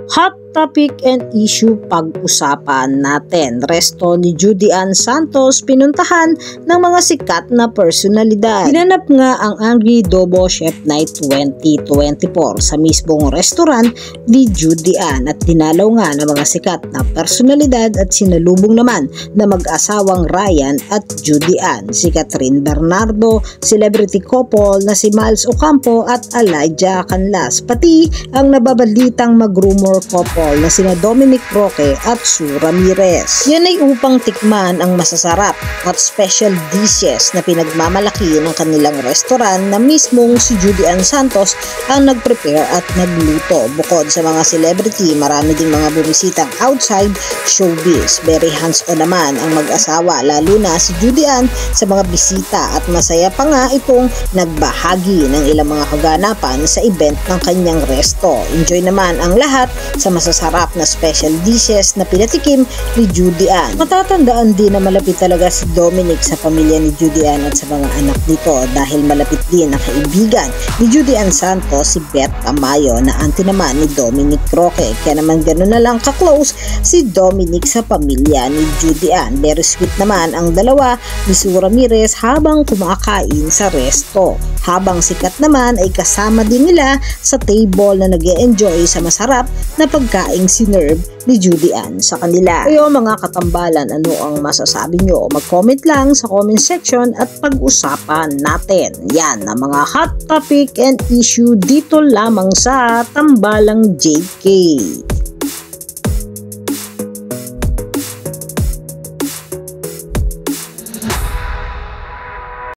Hot topic and issue pag-usapan natin. Resto ni Judy Ann Santos pinuntahan ng mga sikat na personalidad. Ginanap nga ang Angry Adobo Chef Night 2024 sa mismong restaurant ni Judy Ann at dinalaw nga ng mga sikat na personalidad at sinalubong naman na mag-asawang Ryan at Judy Ann, si Catherine Bernardo, celebrity couple na si Miles Ocampo at Elijah Canlas, pati ang nababalitang mag-rumor couple na sina Dominic Roque at Sue Ramirez. Yan ay upang tikman ang masasarap at special dishes na pinagmamalaki ng kanilang restaurant na mismong si Judy Ann Santos ang nag-prepare at nagluto. Bukod sa mga celebrity, marami ding mga bumisitang outside showbiz. Very hands-on naman ang mag-asawa, lalo na si Judy Ann sa mga bisita, at masaya pa nga itong nagbahagi ng ilang mga kaganapan sa event ng kanyang resto. Enjoy naman ang lahat sa masasarap na special dishes na pinatikim ni Judy Ann. Matatandaan din na malapit talaga si Dominic sa pamilya ni Judy Ann at sa mga anak nito dahil malapit din na kaibigan ni Judy Ann Santos si Beth Tamayo na auntie naman ni Dominic Roque. Kaya naman gano'n na lang ka-close si Dominic sa pamilya ni Judy Ann. Very sweet naman ang dalawa ni Sue Ramirez habang kumakain sa resto. Habang sikat naman ay kasama din nila sa table na nag-e-enjoy sa masarap na pagkaing sinerve ni Judy Ann sa kanila. Kayo mga katambalan, ano ang masasabi nyo? Mag-comment lang sa comment section at pag-usapan natin. Yan ang mga hot topic and issue dito lamang sa Tambalang JK.